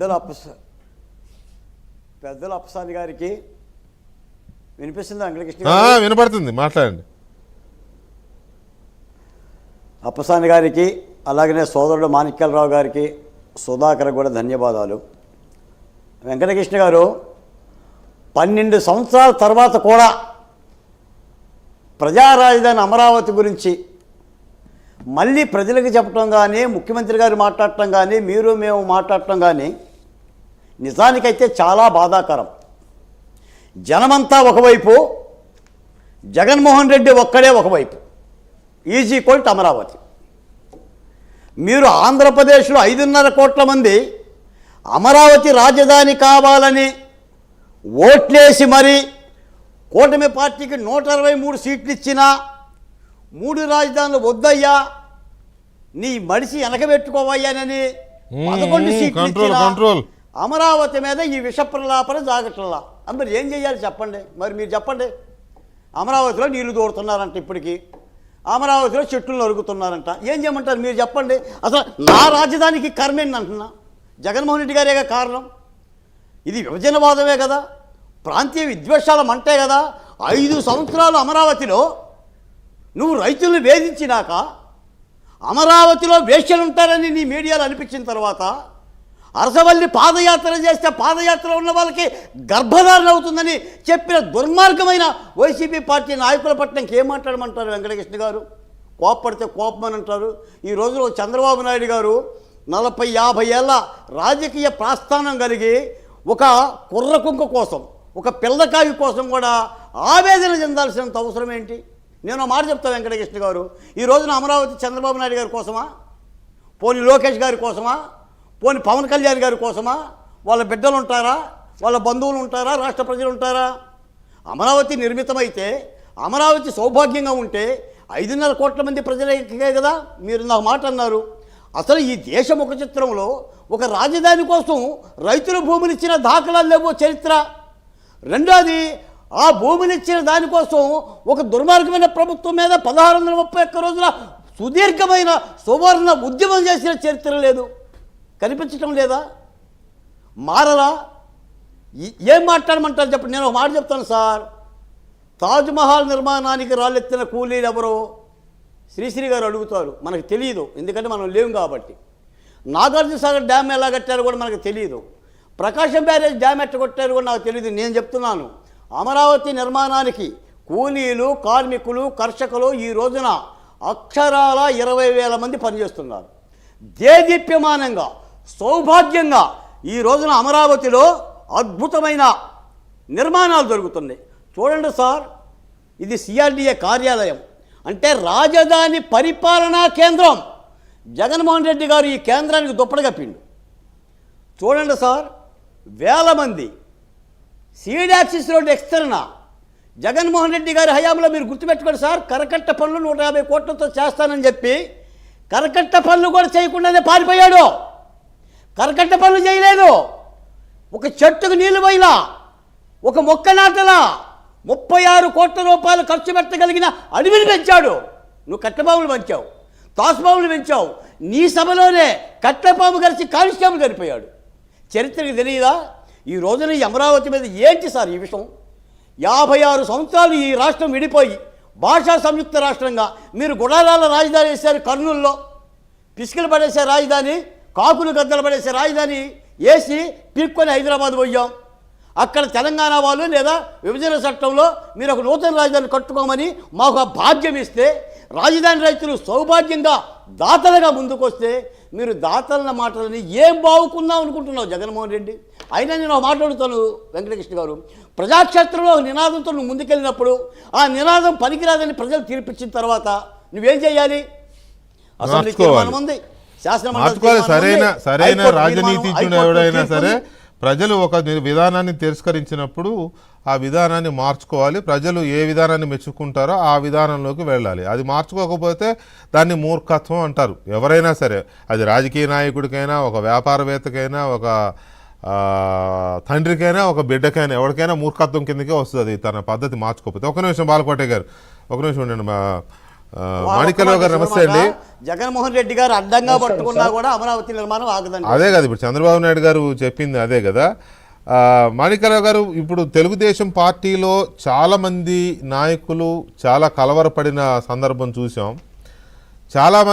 పెద్దల అప్పసాని గారికి వినిపిస్తుందా? వెంకటకృష్ణ గారు వినపడుతుంది, మాట్లాడండి. అప్పసాని గారికి అలాగనే సోదరుడు మాణిక్యాలరావు గారికి సుధాకర్ కూడా ధన్యవాదాలు. వెంకటకృష్ణ గారు 12 సంవత్సరాల తర్వాత కూడా ప్రజా రాజధాని అమరావతి గురించి మళ్ళీ ప్రజలకు చెప్పడం కానీ, ముఖ్యమంత్రి గారు మాట్లాడటం కానీ, మీరు మేము మాట్లాడటం కానీ నిజానికైతే చాలా బాధాకరం. జనమంతా ఒకవైపు, జగన్మోహన్ రెడ్డి ఒక్కడే ఒకవైపు. Is equal to Amaravati. మీరు ఆంధ్రప్రదేశ్లో 5.5 కోట్ల మంది అమరావతి రాజధాని కావాలని ఓట్లేసి మరి కూటమి పార్టీకి 123 సీట్లు ఇచ్చినా 3 రాజధానులు వద్దయ్యా, నీ మడిసి వెనకబెట్టుకోవయ్యానని 11 సీట్లు ఇచ్చినా అమరావతి మీద ఈ విష ప్రలాపన జాగట్లా. మరి ఏం చేయాలి చెప్పండి? మరి మీరు చెప్పండి. అమరావతిలో నీళ్లు దూరుతున్నారంట, ఇప్పటికీ అమరావతిలో చెట్లు నరుగుతున్నారంట. ఏం చేయమంటారు మీరు చెప్పండి? అసలు నా రాజధానికి కర్మేంటి అంటున్నా? జగన్మోహన్ రెడ్డి గారేగా కారణం. ఇది విభజనవాదమే కదా, ప్రాంతీయ విద్వేషాల మంటే కదా. 5 సంవత్సరాలు అమరావతిలో నువ్వు రైతులను వేధించినాక, అమరావతిలో వేశ్యలు ఉంటారని నీ మీడియాలో అనిపించిన తర్వాత, అరసవల్లి పాదయాత్ర చేస్తే పాదయాత్రలో ఉన్న వాళ్ళకి గర్భధారణ అవుతుందని చెప్పిన దుర్మార్గమైన వైసీపీ పార్టీ నాయకుల పట్ల ఇంకేం మాట్లాడమంటారు వెంకటకృష్ణ గారు? కోప్పడితే కోపమని అంటారు. ఈ రోజులో చంద్రబాబు నాయుడు గారు 40-50 ఏళ్ళ రాజకీయ ప్రాస్థానం కలిగి ఒక కుర్రకుంక కోసం, ఒక పిల్లకాయి కోసం కూడా ఆవేదన చెందాల్సినంత అవసరం ఏంటి? నేను మాట చెప్తాను వెంకటకృష్ణ గారు, ఈ రోజున అమరావతి చంద్రబాబు నాయుడు గారి కోసమా? పోనీ లోకేష్ గారి కోసమా? పోనీ పవన్ కళ్యాణ్ గారి కోసమా? వాళ్ళ బిడ్డలు ఉంటారా? వాళ్ళ బంధువులు ఉంటారా? రాష్ట్ర ప్రజలు ఉంటారా? అమరావతి నిర్మితమైతే, అమరావతి సౌభాగ్యంగా ఉంటే 5.5 కోట్ల మంది ప్రజలకే కదా. మీరు నాకు మాట అన్నారు. అసలు ఈ దేశ ముఖ చిత్రంలో ఒక రాజధాని కోసం రైతుల భూములు ఇచ్చిన దాఖలాలు లేవో చరిత్ర. రెండోది, ఆ భూములు ఇచ్చిన దానికోసం ఒక దుర్మార్గమైన ప్రభుత్వం మీద 1631 రోజుల సుదీర్ఘమైన సువర్ణ ఉద్యమం చేసిన చరిత్ర లేదు. కనిపించటం లేదా? మారలా? ఏం మాట్లాడమంటారు చెప్పండి? నేను ఒక మాట చెప్తాను సార్. తాజ్మహల్ నిర్మాణానికి రాళ్ళెత్తిన కూలీలు ఎవరో శ్రీశ్రీ గారు అడుగుతారు. మనకు తెలియదు, ఎందుకంటే మనం లేవు కాబట్టి. నాగార్జునసాగర్ డ్యామ్ ఎలా కట్టారో కూడా మనకు తెలియదు. ప్రకాశం బ్యారేజ్ డ్యామ్ ఎట్ట కొట్టారు కూడా నాకు తెలియదు. నేను చెప్తున్నాను, అమరావతి నిర్మాణానికి కూలీలు, కార్మికులు, కర్షకులు ఈ రోజున అక్షరాల 20,000 మంది పనిచేస్తున్నారు. దేదీప్యమానంగా, సౌభాగ్యంగా ఈ రోజున అమరావతిలో అద్భుతమైన నిర్మాణాలు జరుగుతున్నాయి. చూడండి సార్, ఇది సిఆర్డీఏ కార్యాలయం, అంటే రాజధాని పరిపాలనా కేంద్రం. జగన్మోహన్ రెడ్డి గారు ఈ కేంద్రానికి దుప్పటి కప్పిండు. చూడండి సార్, వేల మంది సీడ్ యాక్సిస్ రోడ్ ఎక్స్టర్న జగన్మోహన్ రెడ్డి గారి హయాంలో మీరు గుర్తుపెట్టుకోండి సార్, కరకట్ట పనులు 150 కోట్లతో చేస్తానని చెప్పి కరకట్ట పనులు కూడా చేయకుండానే పారిపోయాడు. కరకట్ట పనులు చేయలేదు. ఒక చెట్టుకు నీళ్లు పోయిలా, ఒక మొక్క నాటలా, 36 కోట్ల రూపాయలు ఖర్చు పెట్టగలిగిన అడవిని పెంచాడు. నువ్వు కట్టపాములు పెంచావు, తాసుపాములు పెంచావు. నీ సభలోనే కట్టపాము కలిసి కానిస్టేబుల్ చనిపోయాడు. చరిత్రకి తెలియదా? ఈ రోజున ఈ అమరావతి మీద ఏంటి సార్ ఈ విషయం? 56 సంవత్సరాలు ఈ రాష్ట్రం విడిపోయి భాషా సంయుక్త రాష్ట్రంగా మీరు గుడారాల రాజధాని వేశారు. కర్నూలులో పిసికలు పడేసే రాజధాని, కాకులు గద్దలు పడేసే రాజధాని వేసి పీక్కొని హైదరాబాద్ పోయాం. అక్కడ తెలంగాణ వాళ్ళు లేదా విభజన చట్టంలో మీరు ఒక నూతన రాజధాని కట్టుకోమని మాకు ఆ భాగ్యం ఇస్తే, రాజధాని రైతులు సౌభాగ్యంగా దాతలుగా ముందుకు వస్తే, మీరు దాతల మాటలని ఏం బాగుకుందాం అనుకుంటున్నావు జగన్మోహన్ రెడ్డి? అయినా నేను మాట్లాడుతాను వెంకటకృష్ణ గారు, ప్రజాక్షేత్రంలో ఒక నినాదంతో నువ్వు ముందుకెళ్ళినప్పుడు ఆ నినాదం పనికిరాదని ప్రజలు తీర్పిచ్చిన తర్వాత నువ్వేం చేయాలి? అసెంబ్లీ తీర్మానం ఉంది, సరైన రాజనీతిజ్ఞుడు ఎవడైనా సరే ప్రజలు ఒక విధానాన్ని తిరస్కరించినప్పుడు ఆ విధానాన్ని మార్చుకోవాలి. ప్రజలు ఏ విధానాన్ని మెచ్చుకుంటారో ఆ విధానంలోకి వెళ్ళాలి. అది మార్చుకోకపోతే దాన్ని మూర్ఖత్వం అంటారు. ఎవరైనా సరే, అది రాజకీయ నాయకుడికైనా, ఒక వ్యాపారవేత్తకైనా, ఒక తండ్రికైనా, ఒక బిడ్డకైనా, ఎవరికైనా మూర్ఖత్వం కిందకే వస్తుంది తన పద్ధతి మార్చుకోకపోతే. ఒక నిమిషం బాలకోటే గారు, ఒక నిమిషం ఉండండి. మాణిక్యరావు గారు నమస్తే అండి. జగన్మోహన్ రెడ్డి గారు అడ్డంగా పట్టుకున్నా కూడా అమరావతి నిర్మాణం ఆగదండి. అదే కదా ఇప్పుడు చంద్రబాబు నాయుడు గారు చెప్పింది అదే కదా. మాణిక్యరావు గారు, ఇప్పుడు తెలుగుదేశం పార్టీలో చాలామంది నాయకులు చాలా కలవరపడిన సందర్భం చూసాం. చాలామంది